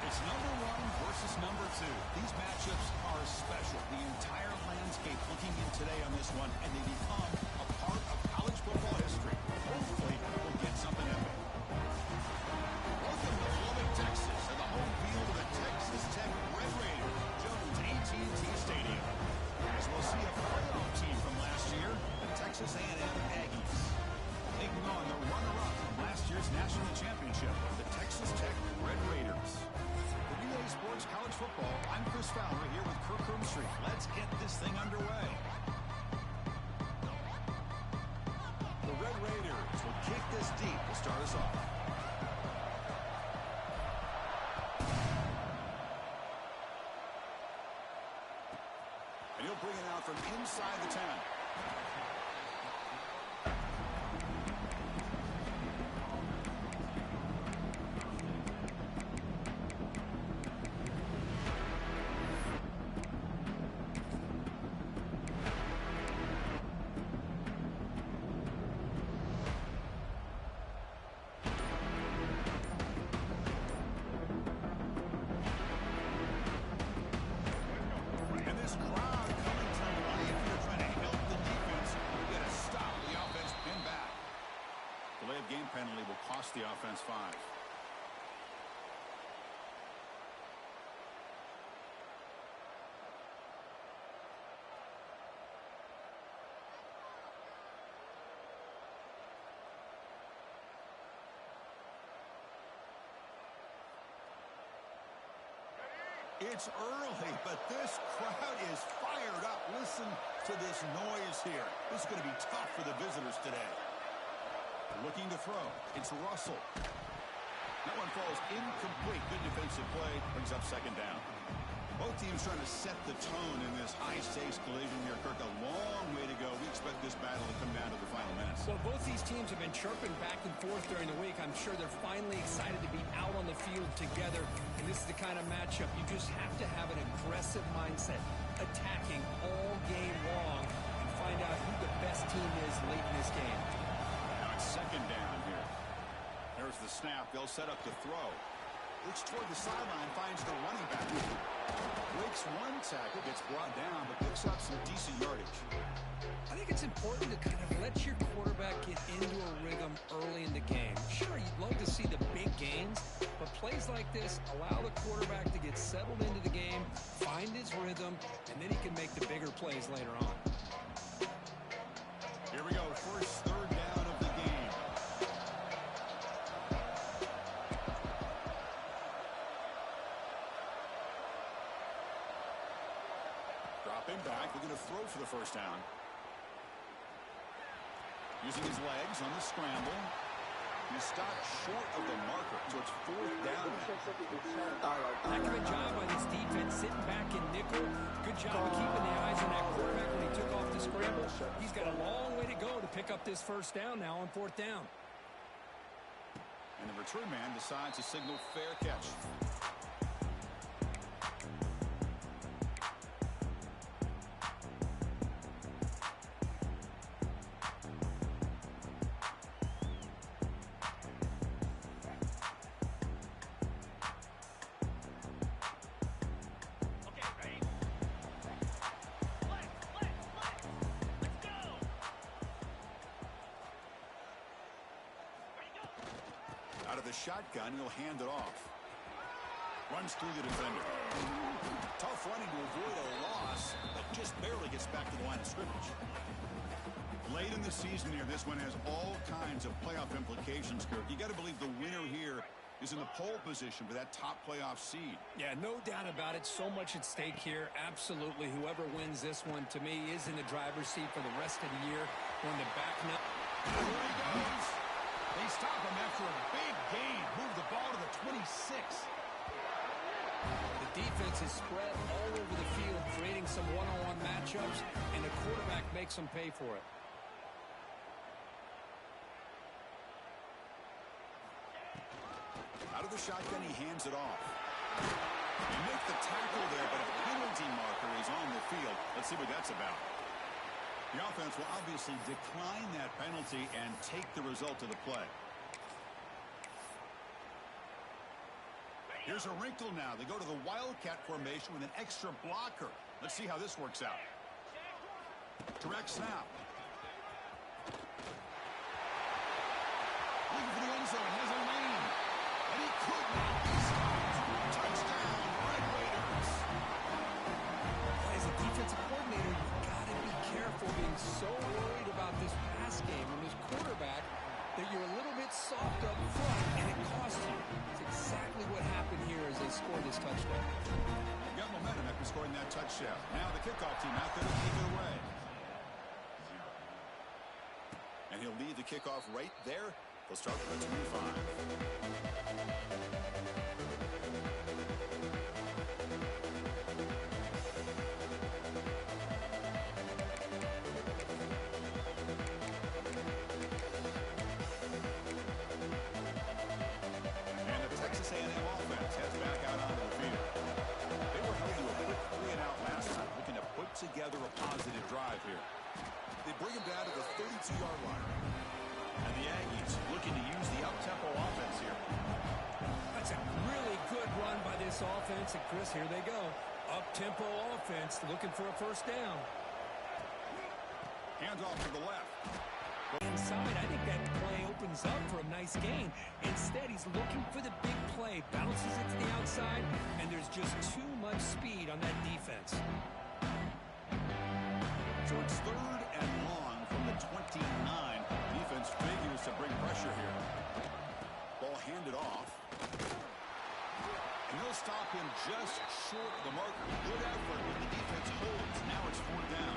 It's number one versus number two. These matchups are special. The entire landscape looking in today on this one, and they become a part of college football history. Hopefully, we'll get something epic. Welcome to Lubbock, Texas, and the home field of the Texas Tech Red Raiders, Jones AT&T Stadium. As we'll see a playoff team from last year, the Texas A&M Aggies, taking on the runner-up from last year's national championship, the Texas Tech Red Raiders. For Relay Sports College Football, I'm Chris Fowler here with Kirk Street. Let's get this thing underway. The Red Raiders will kick this deep to start us off. And he'll bring it out from inside the 10. Penalty will cost the offense 5. It's early, but this crowd is fired up. Listen to this noise here. This is going to be tough for the visitors today. Looking to throw. It's Russell. That one falls incomplete. Good defensive play. Brings up second down. Both teams trying to set the tone in this high-stakes collision here, Kirk. A long way to go. We expect this battle to come down to the final minutes. Well, both these teams have been chirping back and forth during the week. I'm sure they're finally excited to be out on the field together. And this is the kind of matchup you just have to have an aggressive mindset, attacking all game long, and find out who the best team is late in this game. Second down here. There's the snap. They'll set up to throw. Looks toward the sideline, finds the running back. Breaks one tackle, gets brought down, but picks up some decent yardage. I think it's important to kind of let your quarterback get into a rhythm early in the game. Sure, you'd love to see the big gains, but plays like this allow the quarterback to get settled into the game, find his rhythm, and then he can make the bigger plays later on. Here we go. First third down of the game. Dropping back. We're going to throw for the first down. Using his legs on the scramble. He stopped short of the marker, so it's fourth down. Heck of a job by this defense, sitting back in nickel. Good job of keeping the eyes on that quarterback when he took off the scramble. He's got a long way to go to pick up this first down now on fourth down. And the return man decides to signal fair catch. Out of the shotgun, he'll hand it off. Runs through the defender. Tough running to avoid a loss, but just barely gets back to the line of scrimmage. Late in the season here, this one has all kinds of playoff implications, Kirk. You got to believe the winner here is in the pole position for that top playoff seed. Yeah, no doubt about it. So much at stake here. Absolutely. Whoever wins this one, to me, is in the driver's seat for the rest of the year. When the back now. Here he goes. They stop him after a big gain. Move the ball to the 26. The defense is spread all over the field, creating some one-on-one matchups, and the quarterback makes them pay for it. Out of the shotgun, he hands it off. They make the tackle there, but a penalty marker is on the field. Let's see what that's about. The offense will obviously decline that penalty and take the result of the play. Here's a wrinkle now. They go to the Wildcat formation with an extra blocker. Let's see how this works out. Direct snap. Looking for the end zone. Has a lane. And he could not be stopped. Touchdown, Red Raiders. As a defensive coordinator, you've got to be careful being so worried about this pass game and this quarterback that you're a little bit soft up front, and it cost you. It's exactly what happened here as they scored this touchdown. Got momentum after scoring that touchdown. Now the kickoff team out there to take it away. And he'll lead the kickoff right there. They'll start with a 25. Together a positive drive here. They bring him down to the 32-yard line. And the Aggies looking to use the up-tempo offense here. That's a really good run by this offense. And Chris, here they go. Up-tempo offense looking for a first down. Hands off to the left. Inside, I think that play opens up for a nice gain. Instead, he's looking for the big play. Bounces it to the outside, and there's just too much speed on that defense. So it's 3rd and long from the 29. Defense figures to bring pressure here. Ball handed off. And they'll stop him just short of the marker. Good effort when the defense holds. Now it's 4th down.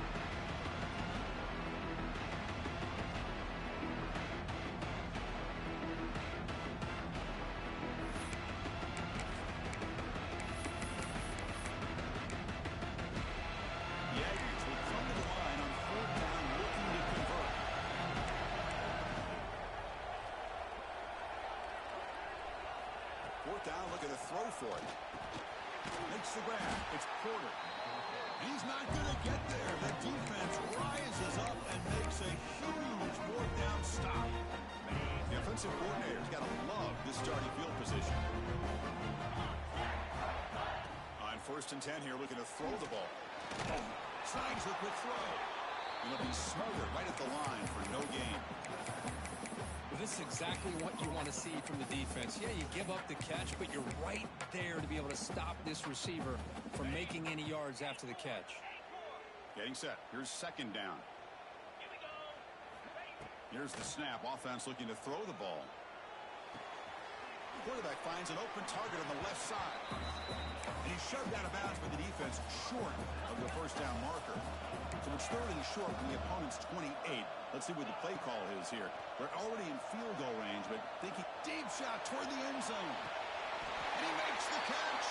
Down, look at a throw for it. Makes the grab. It's Porter. He's not going to get there. The defense rises up and makes a huge 4th down stop. The offensive coordinator's got to love this starting field position. On 1st and 10 here, looking to throw the ball. Snags a quick throw. It'll be smothered right at the line for no gain. This is exactly what you want to see from the defense. Yeah, you give up the catch, but you're right there to be able to stop this receiver from making any yards after the catch. Getting set. Here's 2nd down. Here's the snap. Offense looking to throw the ball. Quarterback finds an open target on the left side. And he's shoved out of bounds by the defense short of the first down marker. So it's 3rd and short from the opponent's 28. Let's see what the play call is here. They're already in field goal range, but thinking deep shot toward the end zone. And he makes the catch.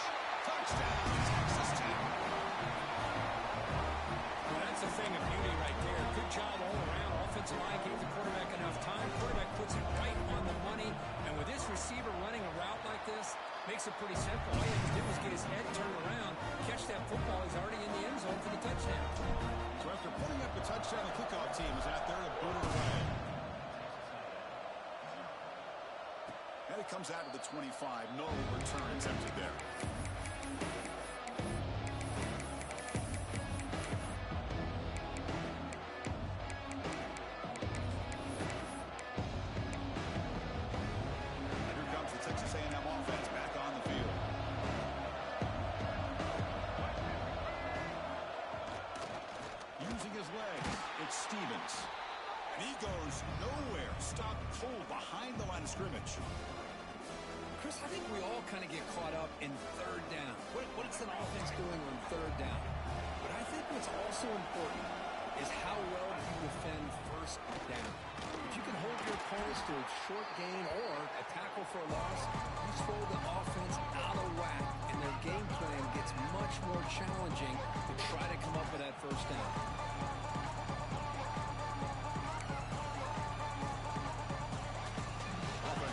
Touchdown, Texas Tech. Well, that's a thing of beauty right there. Good job all around. Offensive line gave the quarterback enough time. Quarterback puts it right on the money. And with this receiver running a route like this, makes it pretty simple. All he had to do was get his head turned around, catch that football. He's already in the end zone for the touchdown. So after putting up the touchdown, the kickoff team is out there to boot it away. And it comes out to the 25. No return attempted there. Chris, I think we all kind of get caught up in 3rd down. What's an offense doing on 3rd down? But I think what's also important is how well you defend 1st down. If you can hold your opponents to a short gain or a tackle for a loss, you throw the offense out of whack, and their game plan gets much more challenging to try to come up with that 1st down.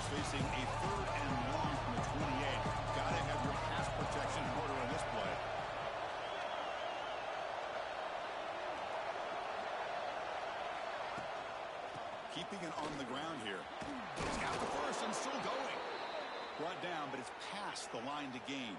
Facing a 3rd and long from the 28. Gotta have your pass protection in order in this play. Keeping it on the ground here. He's got the first and still going. Brought down, but it's past the line to gain.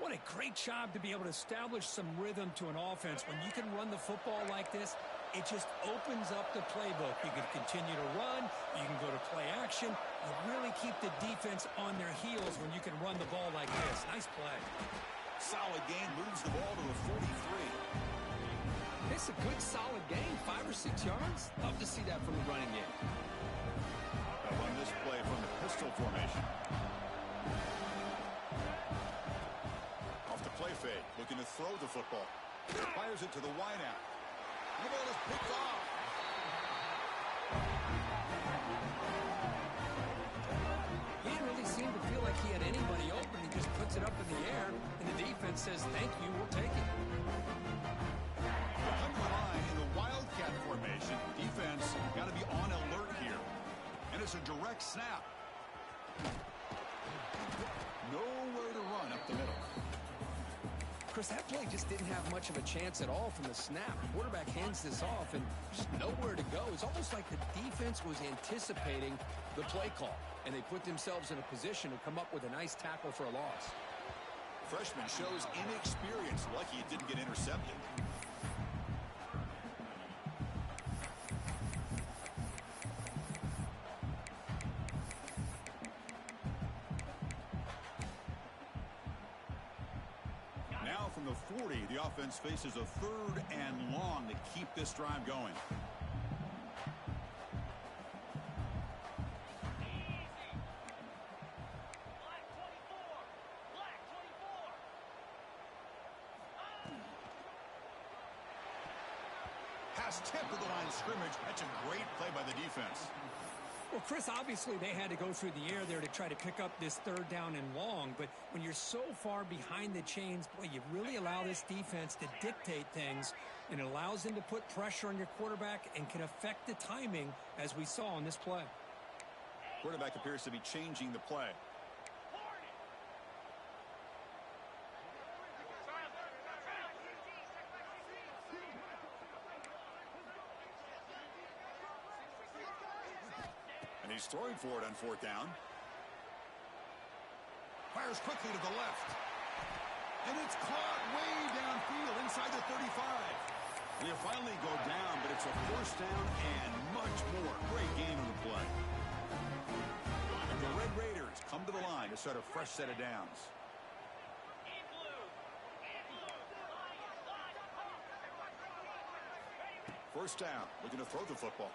What a great job to be able to establish some rhythm to an offense. When you can run the football like this, it just opens up the playbook. You can continue to run. You can go to play action. You really keep the defense on their heels when you can run the ball like this. Nice play. Solid gain, moves the ball to the 43. It's a good, solid gain, 5 or 6 yards. Love to see that from the running game. They'll run this play from the pistol formation. Off the play fake, looking to throw the football. Fires it to the wideout. The ball is picked off. He didn't really seem to feel like he had anybody open. He just puts it up in the air, and the defense says, thank you, we'll take it. Come to the line in the Wildcat formation. Defense got to be on alert here. And it's a direct snap. Nowhere to run up the middle. Chris, that play just didn't have much of a chance at all from the snap. The quarterback hands this off, and just nowhere to go. It's almost like the defense was anticipating the play call, and they put themselves in a position to come up with a nice tackle for a loss. Freshman shows inexperience. Lucky it didn't get intercepted. Now from the 40, the offense faces a 3rd and long to keep this drive going. Pass tipped to the line of scrimmage. That's a great play by the defense. Well, Chris, obviously they had to go through the air there to try to pick up this 3rd down and long, but when you're so far behind the chains, boy, you really allow this defense to dictate things, and it allows them to put pressure on your quarterback and can affect the timing, as we saw on this play. Quarterback appears to be changing the play. And he's throwing for it on 4th down. Fires quickly to the left. And it's caught way downfield inside the 35. They finally go down, but it's a 1st down and much more. Great game on the play. And the Red Raiders come to the line to start a fresh set of downs. First down, looking to throw the football.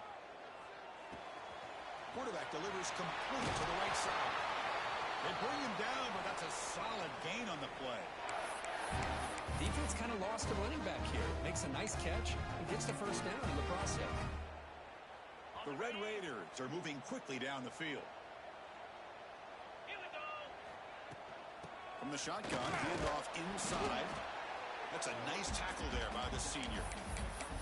Quarterback delivers complete to the right side. They bring him down, but that's a solid gain on the play. Defense kind of lost a running back here. Makes a nice catch and gets the 1st down in the process. The Red Raiders are moving quickly down the field. From the shotgun, handoff inside. That's a nice tackle there by the senior.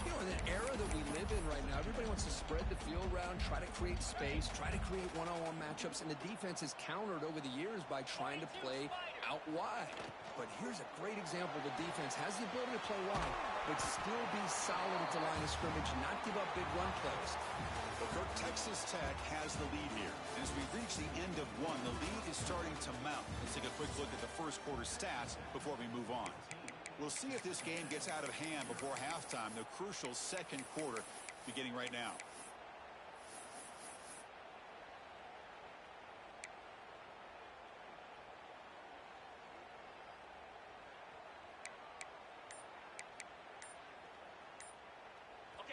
You know, in an era that we live in right now, everybody wants to spread the field around, try to create space, try to create one-on-one matchups, and the defense has countered over the years by trying to play out wide. But here's a great example. The defense has the ability to play wide, but still be solid at the line of scrimmage, not give up big run plays. Well, Kirk, Texas Tech has the lead here. And as we reach the end of one, the lead is starting to mount. Let's take a quick look at the first quarter stats before we move on. We'll see if this game gets out of hand before halftime, the crucial 2nd quarter beginning right now.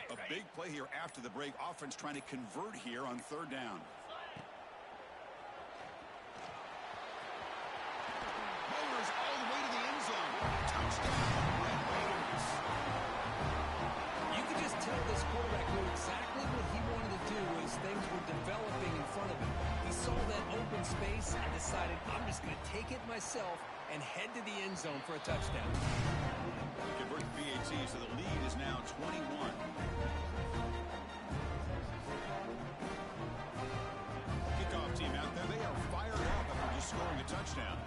A big play here after the break. Offense trying to convert here on 3rd down. Mowers all the way to the end zone. Touchdown, Red Raiders. You could just tell this quarterback knew exactly what he wanted to do as things were developing in front of him. He saw that open space and decided, I'm just going to take it myself and head to the end zone for a touchdown. Convert the PAT, so the lead is now 21. Kickoff team out there. They are fired up after just scoring a touchdown.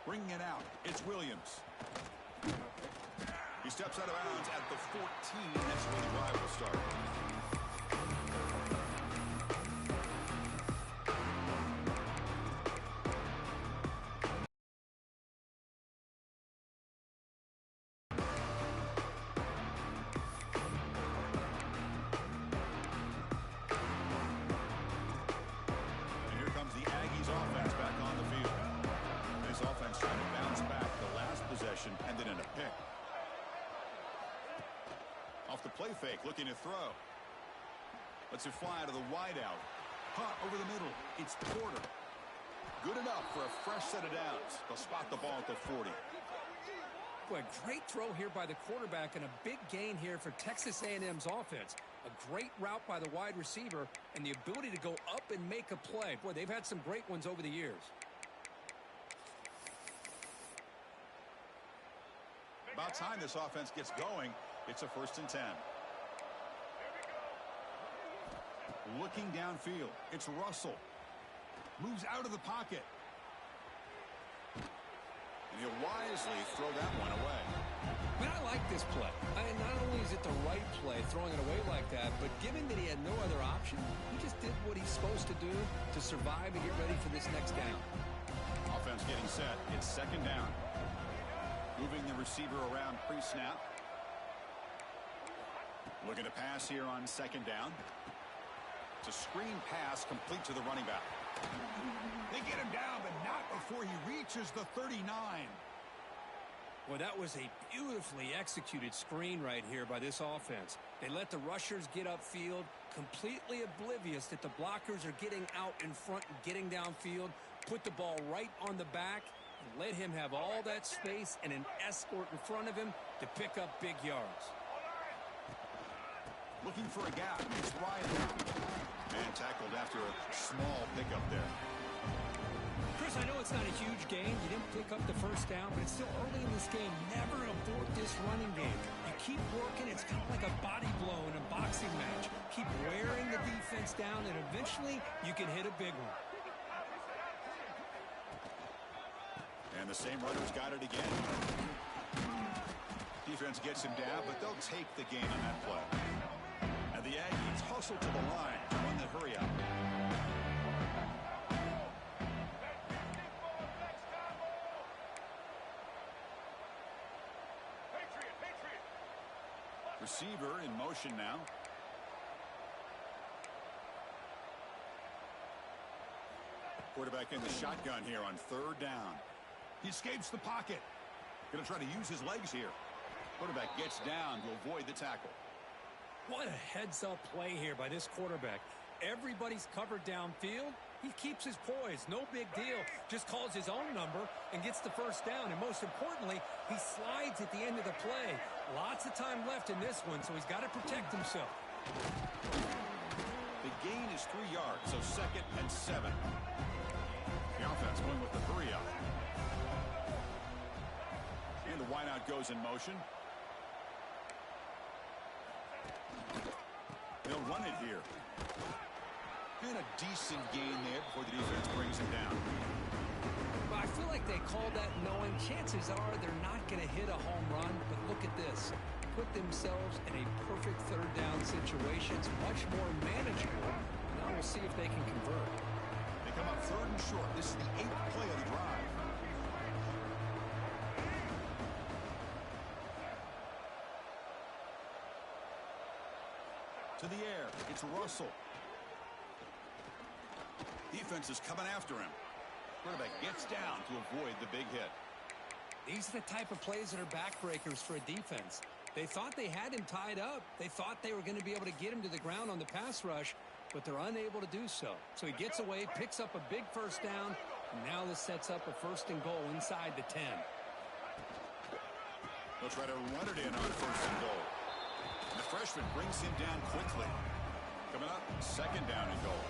Bringing it out. It's Williams. He steps out of bounds at the 14. That's where the drive will start. And here comes the Aggies offense back on the field. This offense trying to bounce back the last possession, ended in a pick. Off the play fake, looking to throw. Lets it fly to the wideout. Caught over the middle. It's Porter. Good enough for a fresh set of downs. They'll spot the ball at the 40. Boy, great throw here by the quarterback and a big gain here for Texas A&M's offense. A great route by the wide receiver and the ability to go up and make a play. Boy, they've had some great ones over the years. About time this offense gets going. It's a 1st and 10. Looking downfield. It's Russell. Moves out of the pocket. And he'll wisely throw that one away. Man, I like this play. Not only is it the right play, throwing it away like that, but given that he had no other option, he just did what he's supposed to do to survive and get ready for this next down. Offense getting set. It's 2nd down. Moving the receiver around pre-snap. Looking to pass here on 2nd down. It's a screen pass complete to the running back. They get him down, but not before he reaches the 39. Well, that was a beautifully executed screen right here by this offense. They let the rushers get upfield, completely oblivious that the blockers are getting out in front and getting downfield, put the ball right on the back, and let him have all that space and an escort in front of him to pick up big yards. Looking for a gap. It's Riley. Man tackled after a small pickup there. Chris, I know it's not a huge gain. You didn't pick up the 1st down, but it's still early in this game. Never abort this running game. You keep working. It's kind of like a body blow in a boxing match. Keep wearing the defense down, and eventually you can hit a big one. And the same runner's got it again. Defense gets him down, but they'll take the gain on that play. And the Aggies hustle to the line to run the hurry up. Receiver in motion now. Quarterback in the shotgun here on 3rd down. He escapes the pocket. Going to try to use his legs here. Quarterback gets down to avoid the tackle. What a heads-up play here by this quarterback. Everybody's covered downfield. He keeps his poise. No big deal. Just calls his own number and gets the 1st down. And most importantly, he slides at the end of the play. Lots of time left in this one, so he's got to protect himself. The gain is 3 yards, so 2nd and 7. The offense going with the hurry up. And the wideout goes in motion. They'll run it here. And a decent gain there before the defense brings him down. Well, I feel like they called that knowing chances are they're not going to hit a home run, but look at this. Put themselves in a perfect 3rd down situation. It's much more manageable. Now we'll see if they can convert. They come up 3rd and short. This is the 8th play of the drive. To the air. It's Russell. Defense is coming after him. Quarterback gets down to avoid the big hit. These are the type of plays that are backbreakers for a defense. They thought they had him tied up. They thought they were going to be able to get him to the ground on the pass rush, but they're unable to do so. So he gets away, picks up a big 1st down, and now this sets up a 1st and goal inside the 10. They'll try to run it in on 1st and goal. The freshman brings him down quickly. Coming up, 2nd down and goal.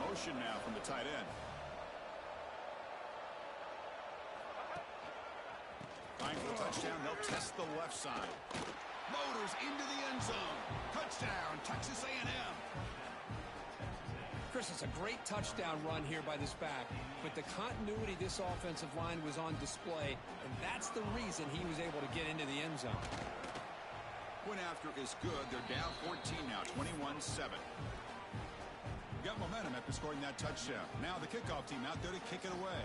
Motion now from the tight end. Trying for the touchdown. They'll test the left side. Motors into the end zone. Touchdown, Texas A&M. Chris, it's It's a great touchdown run here by this back, but the continuity of this offensive line was on display, and that's the reason he was able to get into the end zone. Point after is good. They're down 14 now, 21-7. Got momentum after scoring that touchdown. Now the kickoff team out there to kick it away.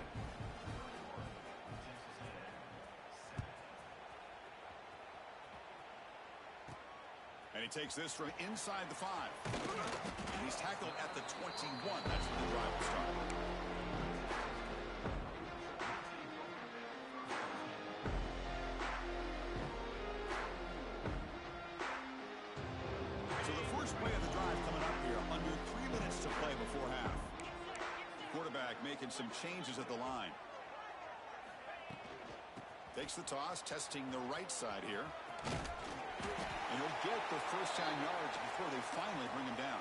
And he takes this from inside the 5. And he's tackled at the 21. That's where the drive will start. So the first play of the drive coming up here. Under 3 minutes to play before half. Quarterback making some changes at the line. Takes the toss, testing the right side here. And he'll get the first down yards before they finally bring him down.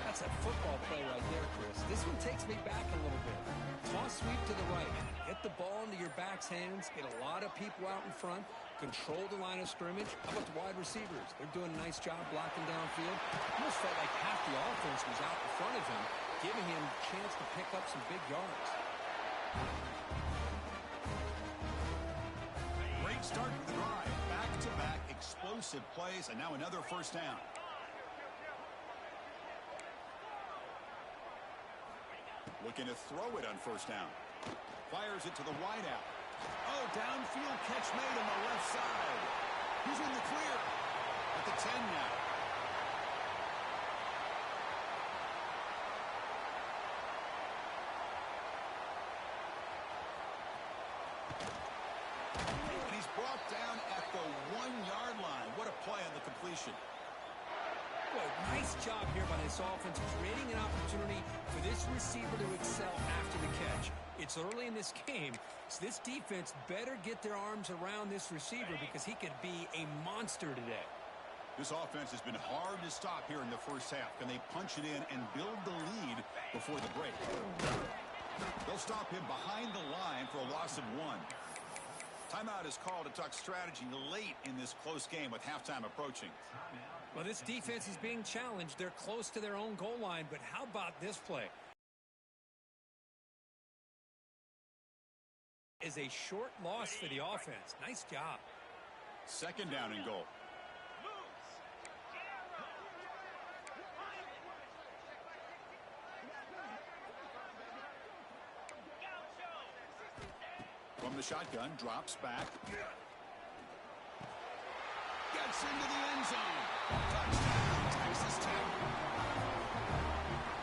That's a football play right there, Chris. This one takes me back a little bit. Toss sweep to the right. Get the ball into your back's hands. Get a lot of people out in front. Control the line of scrimmage. How about the wide receivers? They're doing a nice job blocking downfield. Almost felt like half the offense was out in front of him, giving him a chance to pick up some big yards. Great start to the drive. Back-to-back explosive plays, and now another first down. Looking to throw it on first down. Fires it to the wideout. Oh, downfield catch made on the left side. He's in the clear at the 10 now. And he's brought down at the 1-yard line. What a play on the completion. Boy, nice job here by this offense, creating an opportunity for this receiver to excel after the catch. It's early in this game, so this defense better get their arms around this receiver because he could be a monster today. This offense has been hard to stop here in the first half. Can they punch it in and build the lead before the break? They'll stop him behind the line for a loss of 1. Timeout is called to talk strategy late in this close game with halftime approaching. Well, this defense is being challenged. They're close to their own goal line, but how about this play? Is a short loss for the offense. Nice job. Second down and goal. From the shotgun, drops back. Gets into the end zone. Touchdown, Texas Tech.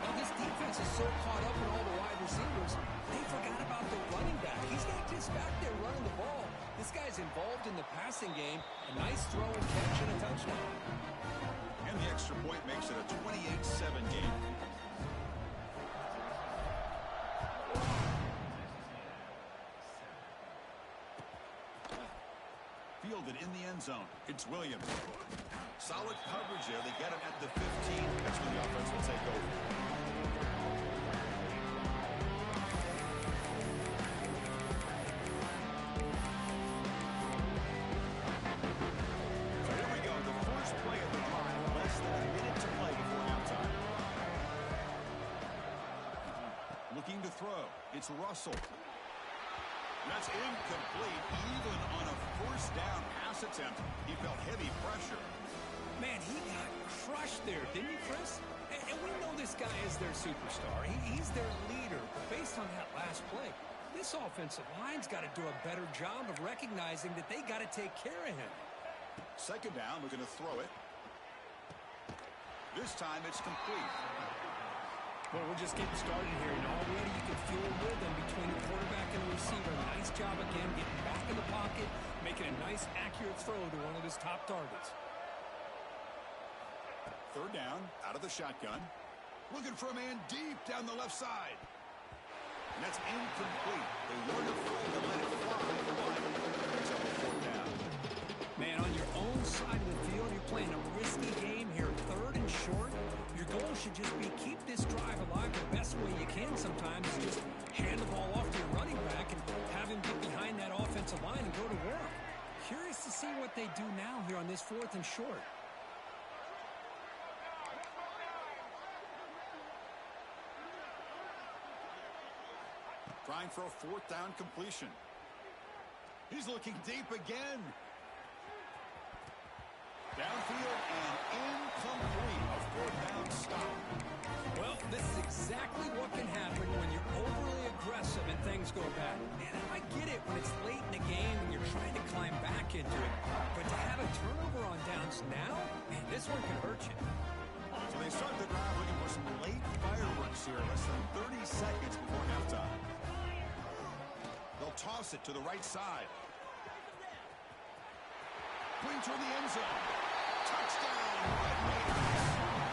Well, this defense is so caught up in all the wide receivers, they forgot about the running back. He's not just back there running the ball. This guy's involved in the passing game. A nice throw and catch and a touchdown. And the extra point makes it a 28-7 game. Fielded in the end zone. It's Williams. Solid coverage there. They get him at the 15. That's when the offense will take over. So here we go. The first play of the drive. Less than a minute to play before halftime. Looking to throw. It's Russell. That's incomplete. Even on a first down pass attempt, he felt heavy pressure. Man, he got crushed there, didn't he, Chris? And we know this guy is their superstar. He's their leader. But based on that last play, this offensive line's got to do a better job of recognizing that they got to take care of him. Second down, looking to throw it. This time it's complete. Well, we're just getting started here, and already you can feel a rhythm between the quarterback and the receiver. Nice job again, getting back in the pocket, making a nice, accurate throw to one of his top targets. Third down, out of the shotgun. Looking for a man deep down the left side. And that's incomplete. They weren't afraid to let it fly. Picks up a fourth down. Man, on your own side of the field, you're playing a risky game here. Third and short. Your goal should just be keep this drive alive the best way you can sometimes. Is just hand the ball off to your running back and have him get behind that offensive line and go to work. Curious to see what they do now here on this fourth and short. trying for a fourth down completion. He's looking deep again. Downfield and incomplete. A fourth down stop. Well, this is exactly what can happen when you're overly aggressive and things go bad. And I get it when it's late in the game and you're trying to climb back into it. But to have a turnover on downs now, man, this one can hurt you. So they start the drive looking for some late fireworks here. Less than 30 seconds before halftime. They'll toss it to the right side. Going toward the end zone. Touchdown, Red Raiders.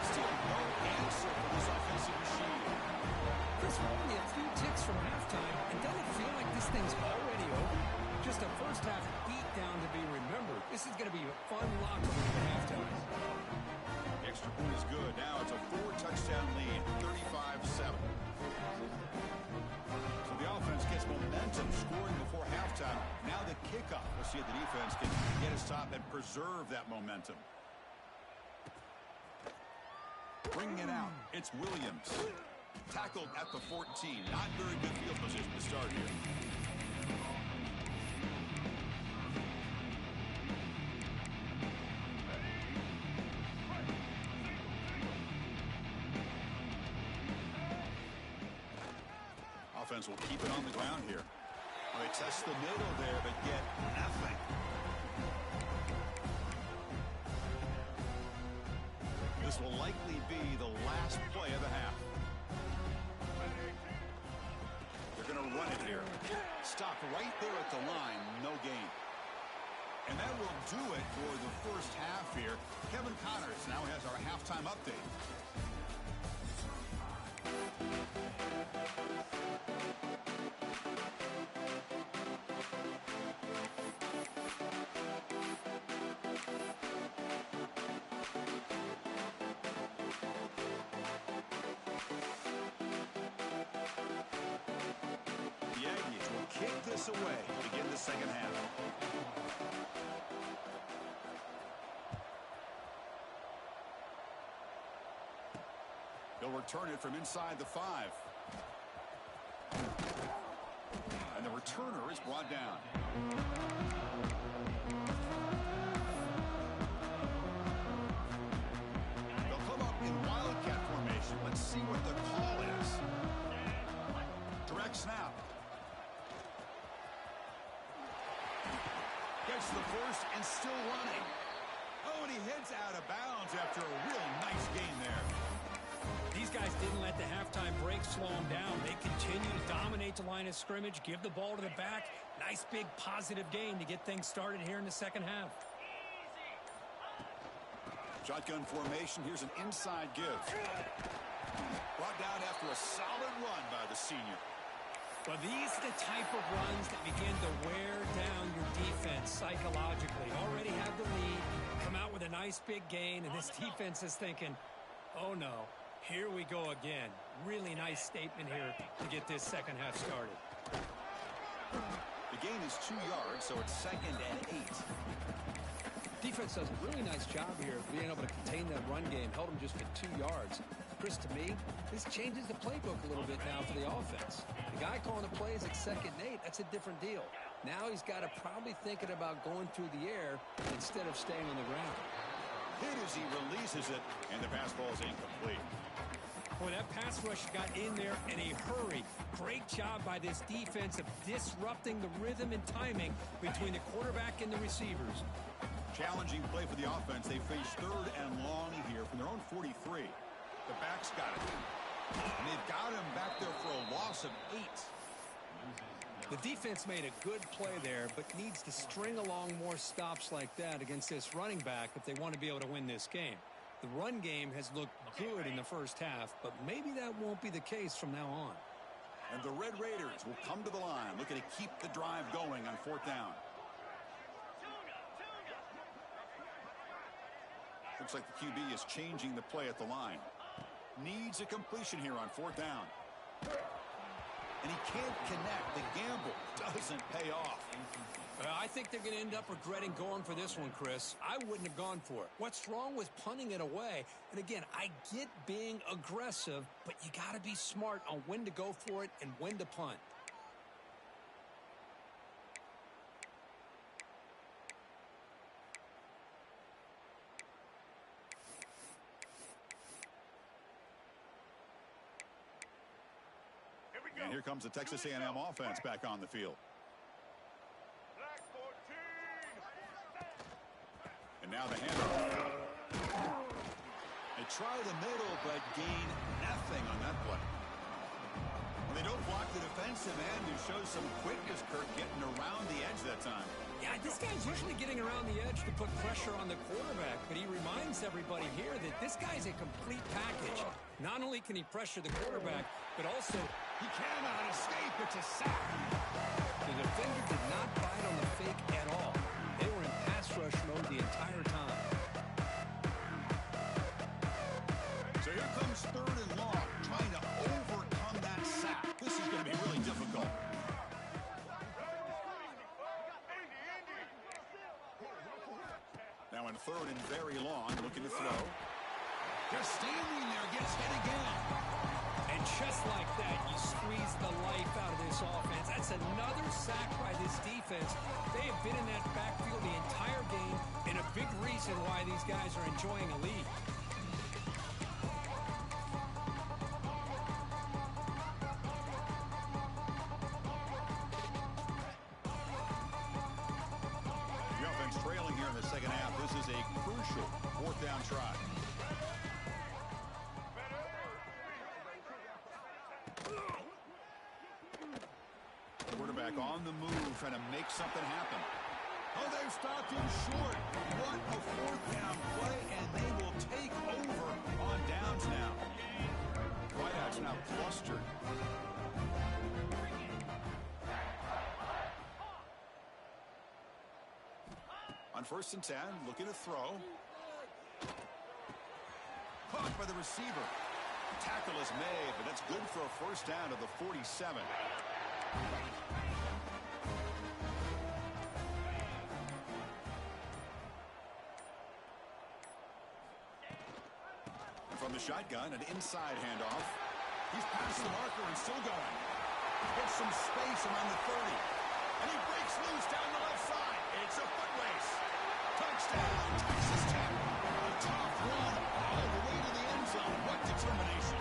Still no answer for this offensive machine. Chris, we're only a few ticks from halftime, and doesn't it feel like this thing's already over? Just a first half beat down to be remembered. This is going to be a fun locker room at halftime. The extra point is good. Now it's a 4-touchdown lead, 35-7. So the offense gets momentum scoring before halftime. Now the kickoff. We'll see if the defense can get a stop and preserve that momentum. Bringing it out, it's Williams. Tackled at the 14. Not very good field position to start here. Offense will keep it on the ground here. Well, they test the middle there, but get nothing. This will likely be the last play of the half. They're going to run it here. Stop right there at the line. No gain. And that will do it for the first half here. Kevin Connors now has our halftime update. The Aggies will kick this away to begin the second half. They'll return it from inside the 5. And the returner is brought down. They'll come up in wildcat formation. Let's see what the call is. Direct snap. Gets the first and still running. Oh, and he heads out of bounds after a real nice gain there. These guys didn't let the halftime break slow them down. They continue to dominate the line of scrimmage, give the ball to the back. Nice big positive gain to get things started here in the second half. Shotgun formation. Here's an inside give. Brought down after a solid run by the senior. Well, these are the type of runs that begin to wear down your defense psychologically. Already have the lead, come out with a nice big gain, and this defense is thinking, oh no, here we go again. Really nice statement here to get this second half started. The gain is 2 yards, so it's 2nd and 8. Defense does a really nice job here of being able to contain that run game, held them just to 2 yards. Chris, to me, this changes the playbook a little bit now for the offense. The guy calling the plays at 2nd and 8, that's a different deal. Now he's got to probably thinking about going through the air instead of staying on the ground. Hit as he releases it, and the pass ball is incomplete. Boy, that pass rush got in there in a hurry. Great job by this defense of disrupting the rhythm and timing between the quarterback and the receivers. Challenging play for the offense. They face 3rd and long here from their own 43. The backs got it. And they've got him back there for a loss of 8. The defense made a good play there, but needs to string along more stops like that against this running back if they want to be able to win this game. The run game has looked good in the first half, but maybe that won't be the case from now on. And the Red Raiders will come to the line, looking to keep the drive going on 4th down. Looks like the QB is changing the play at the line. Needs a completion here on 4th down. And he can't connect. The gamble doesn't pay off. I think they're going to end up regretting going for this one, Chris. I wouldn't have gone for it. What's wrong with punting it away? And again, I get being aggressive, but you got to be smart on when to go for it and when to punt. here comes the Texas A&M offense back on the field. And now the handoff. They try the middle, but gain nothing on that play. Well, they don't block the defensive end, who shows some quickness, Kirk, getting around the edge that time. Yeah, this guy's usually getting around the edge to put pressure on the quarterback, but he reminds everybody here that this guy's a complete package. Not only can he pressure the quarterback, but also he cannot escape. It's a sack. The defender did not bite on the fake at all. They were in pass rush mode the entire time. So here comes 3rd and long, trying to overcome that sack. This is going to be really difficult. Now in 3rd and very long, looking to throw. Just standing there, gets hit again. And just like that, you squeeze the life out of this offense. That's another sack by this defense. They have been in that backfield the entire game, and a big reason why these guys are enjoying a lead. The offense trailing here in the second half. This is a crucial 4th down try. Quarterback on the move, trying to make something happen. Oh, they've stopped him short. What a 4th down play, and they will take over on downs now. Wideouts now clustered. On 1st and 10, looking to throw. Caught by the receiver. Tackle is made, but that's good for a 1st down to the 47. And from the shotgun, an inside handoff. He's past the marker and still going. Gets some space around the 30. And he breaks loose down the left side. It's a foot race. Touchdown, Texas Tech. A tough run all the way to the end zone. What determination.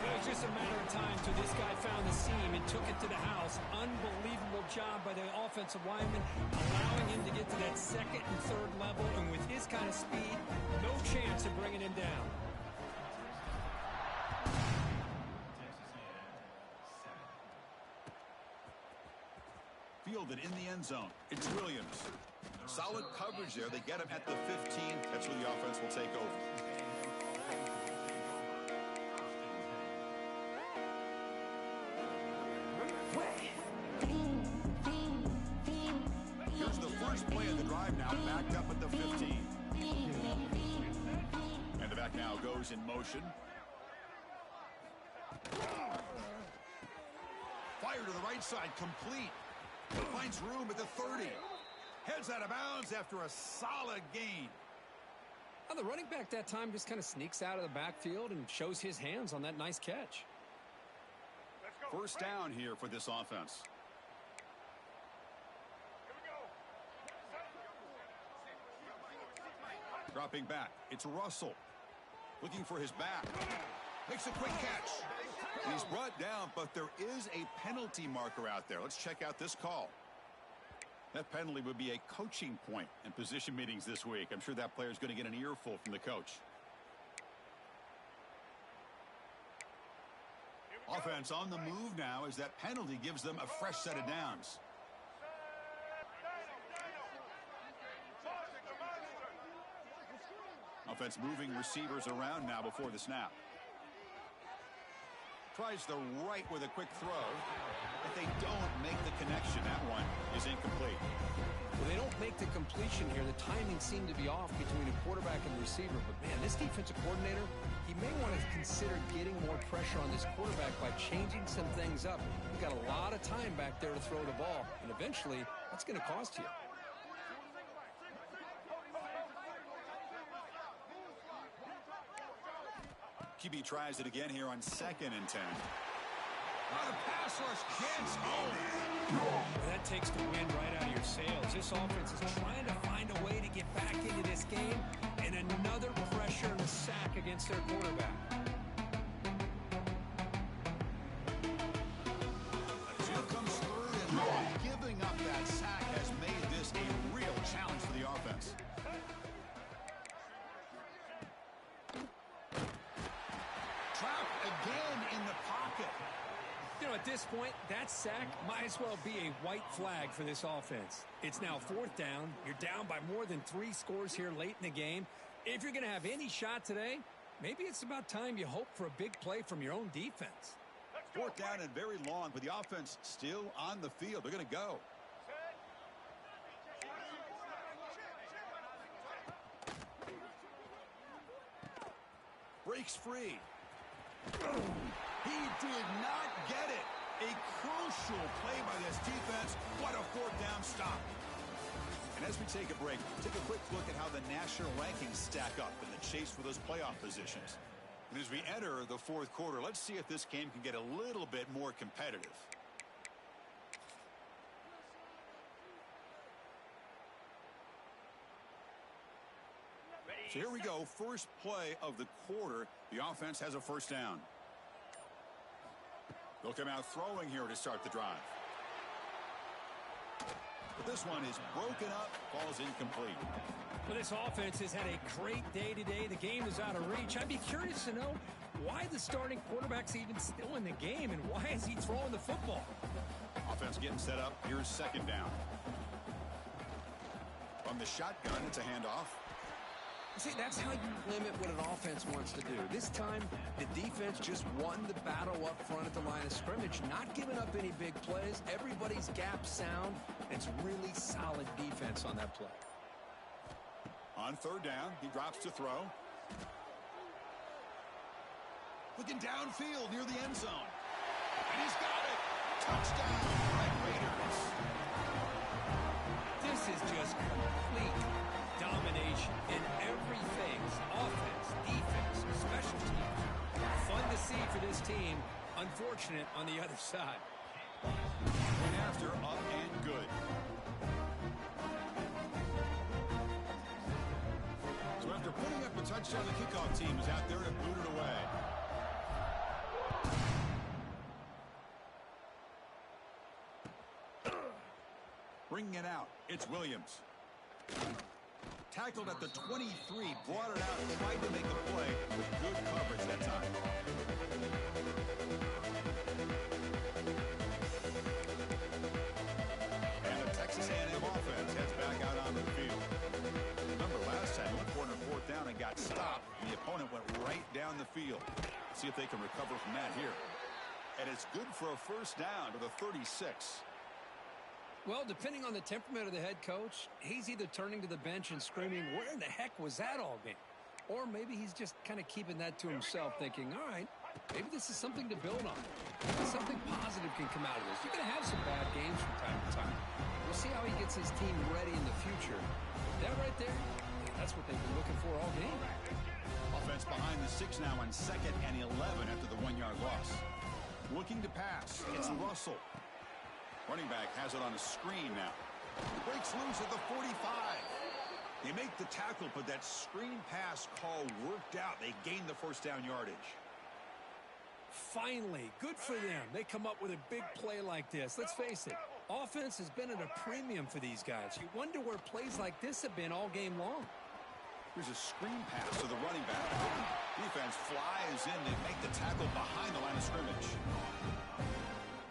It was just a matter of time till this guy found the seam and took it to the house. Unbelievable job by the offensive lineman, allowing him to get to that 2nd and 3rd level. And with his kind of speed, no chance of bringing him down. Fielded in the end zone. It's Williams. Solid coverage there. They get him at the 15. That's where the offense will take over. Here's the first play of the drive now, backed up at the 15. And the back now goes in motion. Fire to the right side, complete. Finds room at the 30. Heads out of bounds after a solid gain. Well, the running back that time just kind of sneaks out of the backfield and shows his hands on that nice catch. 1st down here for this offense. Dropping back. It's Russell. Looking for his back. Makes a quick catch. He's brought down, but there is a penalty marker out there. Let's check out this call. That penalty would be a coaching point in position meetings this week. I'm sure that player is going to get an earful from the coach. Offense on the move now as that penalty gives them a fresh set of downs. Offense moving receivers around now before the snap. Tries the right with a quick throw, but they don't make the connection. That one is incomplete. Well, they don't make the completion here. The timing seemed to be off between the quarterback and the receiver. But, man, this defensive coordinator, he may want to consider getting more pressure on this quarterback by changing some things up. You've got a lot of time back there to throw the ball, and eventually that's going to cost you. QB tries it again here on 2nd and 10. Oh, the pass rush can't score. That takes the wind right out of your sails. This offense is trying to find a way to get back into this game, and another pressure and a sack against their quarterback. this point, that sack might as well be a white flag for this offense. It's now 4th down. You're down by more than 3 scores here late in the game. If you're going to have any shot today, maybe it's about time you hope for a big play from your own defense. 4th down and very long, but the offense still on the field. They're going to go. Breaks free. He did not get it. A crucial play by this defense. What a 4th down stop. And as we take a break, take a quick look at how the national rankings stack up in the chase for those playoff positions. And as we enter the 4th quarter, let's see if this game can get a little bit more competitive. So here we go. First play of the quarter. The offense has a 1st down. They'll come out throwing here to start the drive. But this one is broken up, falls incomplete. Well, this offense has had a great day today. The game is out of reach. I'd be curious to know why the starting quarterback's even still in the game and why is he throwing the football? Offense getting set up. Here's 2nd down. From the shotgun, it's a handoff. See, that's how you limit what an offense wants to do. This time, the defense just won the battle up front at the line of scrimmage, not giving up any big plays. Everybody's gap sound. It's really solid defense on that play. On 3rd down, he drops to throw. Looking downfield near the end zone. And he's got it. Touchdown, Red Raiders. This is just complete domination in every phase. Offense, defense, special teams. Fun to see for this team. Unfortunate on the other side. And after, up and good. So after putting up a touchdown, the kickoff team is out there to boot it away. Bringing it out, it's Williams. Tackled at the 23, brought it out, tried to make a play with good coverage that time. And the Texas A&M offense heads back out onto the field. Remember last time, went corner 4th down and got stopped. The opponent went right down the field. See if they can recover from that here. And it's good for a 1st down to the 36. Well, depending on the temperament of the head coach, he's either turning to the bench and screaming, where in the heck was that all game? Or maybe he's just kind of keeping that to himself, thinking, all right, maybe this is something to build on. Maybe something positive can come out of this. You're going to have some bad games from time to time. We'll see how he gets his team ready in the future. That right there, that's what they've been looking for all game. Offense behind the 6 now on 2nd and 11 after the 1-yard loss. Looking to pass. It's Russell. Running back has it on a screen now. Breaks loose at the 45. They make the tackle, but that screen pass call worked out. They gained the 1st down yardage. Finally, good for them. They come up with a big play like this. Let's face it, offense has been at a premium for these guys. You wonder where plays like this have been all game long. Here's a screen pass to the running back. Defense flies in. They make the tackle behind the line of scrimmage.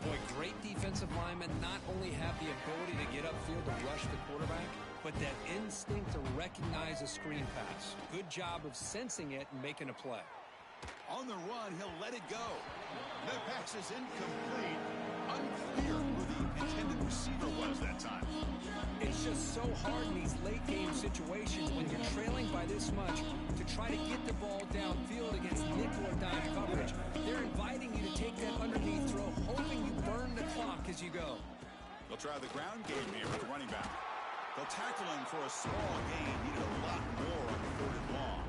Boy, great defensive linemen not only have the ability to get upfield to rush the quarterback, but that instinct to recognize a screen pass. Good job of sensing it and making a play. On the run, he'll let it go. That pass is incomplete. Unclear who the intended receiver was that time. It's just so hard in these late game situations when you're trailing by this much to try to get the ball downfield against nickel or dime coverage. They're inviting you to take that underneath throw, hoping you burn the clock as you go. They'll try the ground game here with the running back. They'll tackle him for a small gain. Needed a lot more on 3rd and long.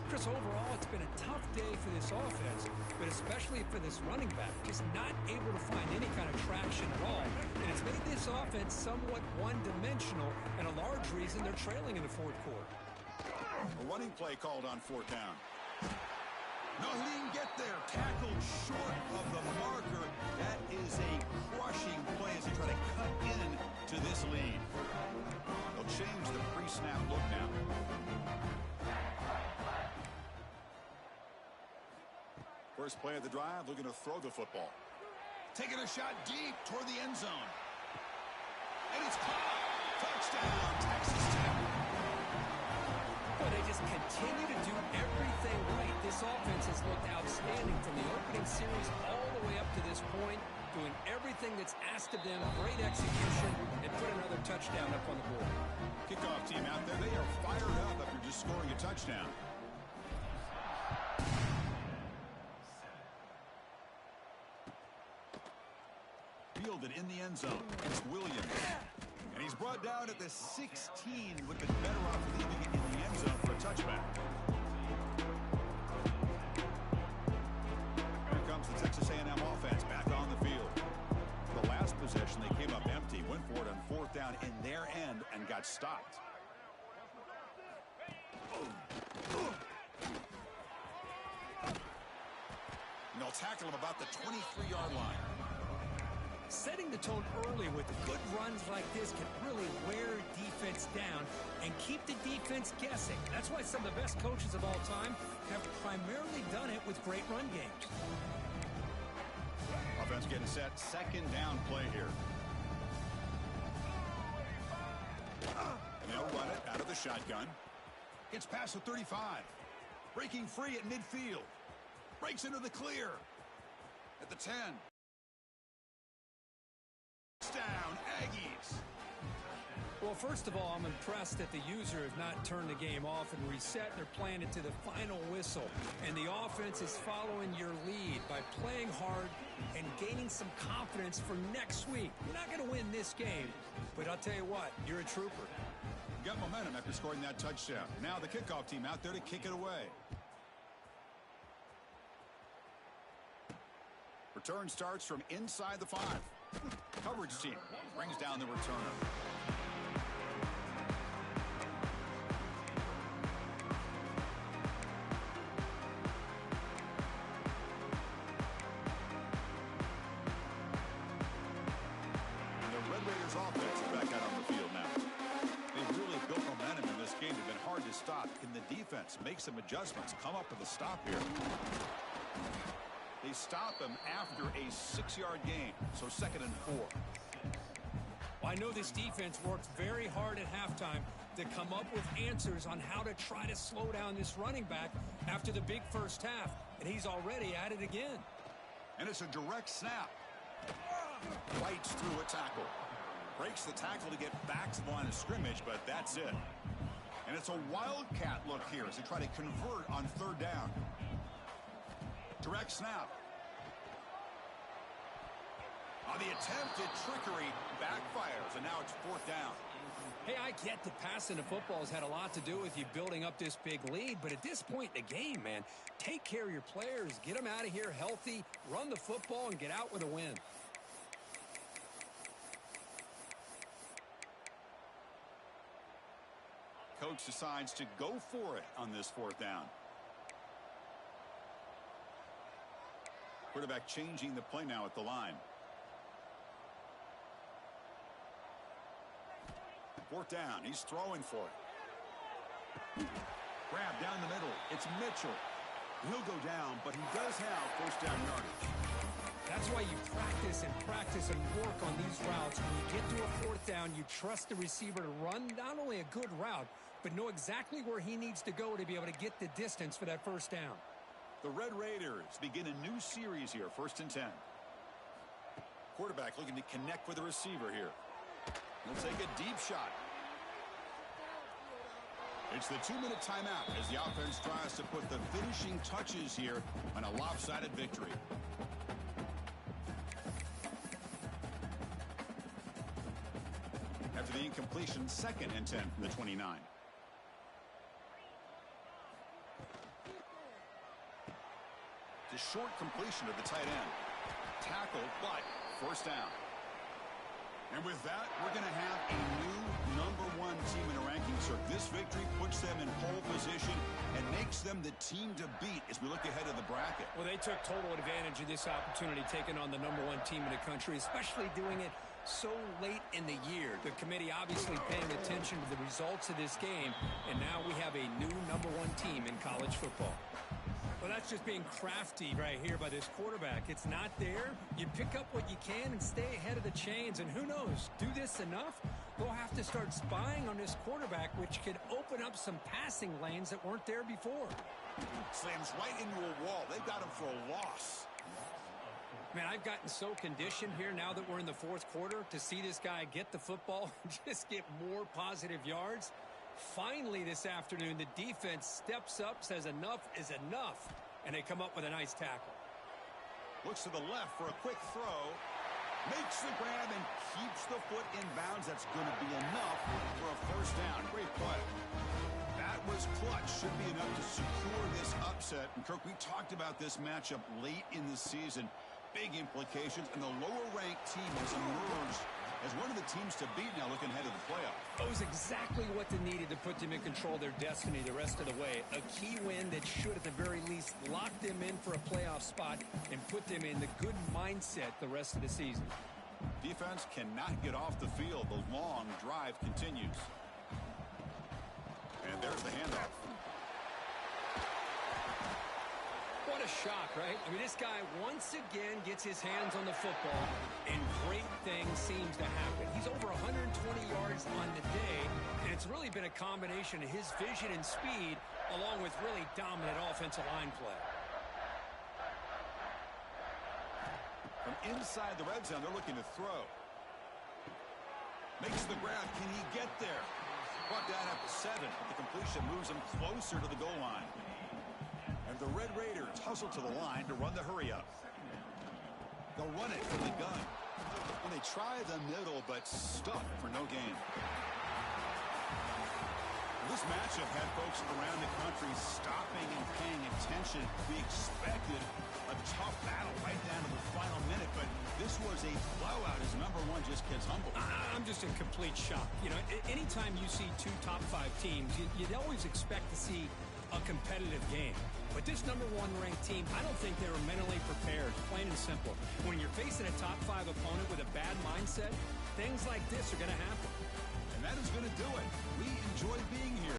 Chris, overall, it's been a tough day for this offense, but especially for this running back, just not able to find any kind of traction at all. And it's made this offense somewhat one-dimensional, and a large reason they're trailing in the 4th quarter. A running play called on 4th down. No, he didn't get there. Tackled short of the marker. That is a crushing play as they try to cut in to this lead. They'll change the pre-snap look now. First play of the drive, looking to throw the football. Taking a shot deep toward the end zone. And it's caught. Touchdown, Texas Tech. Well, they just continue to do everything right. This offense has looked outstanding from the opening series all the way up to this point, doing everything that's asked of them, great execution, and put another touchdown up on the board. Kickoff team out there, they are fired up after just scoring a touchdown. Fielded in the end zone. It's Williams. And he's brought down at the 16, looking better off leaving it in the end zone for a touchback. Here comes the Texas A&M offense back on the field. The last possession, they came up empty, went for it on fourth down in their end and got stopped. And they'll tackle him about the 23-yard line. Setting the tone early with good runs like this can really wear defense down and keep the defense guessing. That's why some of the best coaches of all time have primarily done it with great run games. Offense getting set. Second down play here. And they'll run it out of the shotgun. Gets past the 35. Breaking free at midfield. Breaks into the clear. At the 10. Down, Aggies. Well, first of all, I'm impressed that the user has not turned the game off and reset. They're playing it to the final whistle. And the offense is following your lead by playing hard and gaining some confidence for next week. You're not going to win this game, but I'll tell you what, you're a trooper. Got momentum after scoring that touchdown. Now the kickoff team out there to kick it away. Return starts from inside the 5. Coverage team brings down the returner. And the Red Raiders offense is back out on the field now. They've really built momentum in this game. They've been hard to stop. Can the defense make some adjustments? Come up with a stop here. They stop him after a 6-yard gain, so 2nd and 4. Well, I know this defense worked very hard at halftime to come up with answers on how to try to slow down this running back after the big first half, and he's already at it again. And it's a direct snap. Bites through a tackle. Breaks the tackle to get back to the line of scrimmage, but that's it. And it's a wildcat look here as they try to convert on 3rd down. Direct snap. The attempted trickery backfires, and now it's 4th down. Hey, I get that passing the football has had a lot to do with you building up this big lead, but at this point in the game, man, take care of your players, get them out of here healthy, run the football, and get out with a win. Coach decides to go for it on this 4th down. Quarterback changing the play now at the line. 4th down. He's throwing for it. Grab down the middle. It's Mitchell. He'll go down, but he does have 1st down yardage. That's why you practice and work on these routes. When you get to a 4th down, you trust the receiver to run not only a good route, but know exactly where he needs to go to be able to get the distance for that 1st down. The Red Raiders begin a new series here, 1st and 10. Quarterback looking to connect with the receiver here. He'll take a deep shot. It's the 2-minute timeout as the offense tries to put the finishing touches here on a lopsided victory. After the incompletion, 2nd and 10 from the 29. The short completion of the tight end. Tackle, but 1st down. And with that, we're going to have a new #1 team in the rankings. So this victory puts them in pole position and makes them the team to beat as we look ahead of the bracket. Well, they took total advantage of this opportunity, taking on the #1 team in the country, especially doing it so late in the year. The committee obviously paying attention to the results of this game, and now we have a new #1 team in college football. Well, that's just being crafty right here by this quarterback. It's not there. You pick up what you can and stay ahead of the chains. And who knows, do this enough, they'll have to start spying on this quarterback, which could open up some passing lanes that weren't there before. Slams right into a wall. They've got him for a loss. Man, I've gotten so conditioned here now that we're in the fourth quarter to see this guy get the football and just get more positive yards. Finally this afternoon, the defense steps up, says enough is enough, and they come up with a nice tackle. Looks to the left for a quick throw. Makes the grab and keeps the foot in bounds. That's going to be enough for a first down. Great play. That was clutch. Should be enough to secure this upset. And Kirk, we talked about this matchup late in the season. Big implications, and the lower-ranked team has emerged as one of the teams to beat now looking ahead of the playoff. It was exactly what they needed to put them in control of their destiny the rest of the way. A key win that should, at the very least, lock them in for a playoff spot and put them in the good mindset the rest of the season. Defense cannot get off the field. The long drive continues. And there's the handoff. What a shock, right? I mean, this guy once again gets his hands on the football, and great things seems to happen. He's over 120 yards on the day, and it's really been a combination of his vision and speed along with really dominant offensive line play. From inside the red zone, they're looking to throw. Makes the grab. Can he get there? Brought down at the 7, but the completion moves him closer to the goal line. And the Red Raiders hustle to the line to run the hurry-up. They'll run it from the gun. And they try the middle, but stuck for no gain. This matchup had folks around the country stopping and paying attention. We expected a tough battle right down to the final minute, but this was a blowout as number one just gets humbled. I'm just in complete shock. You know, anytime you see two top 5 teams, you'd always expect to see a competitive game. But this number 1 ranked team, I don't think they were mentally prepared, plain and simple. When you're facing a top 5 opponent with a bad mindset, things like this are going to happen. And that is going to do it. We enjoyed being here.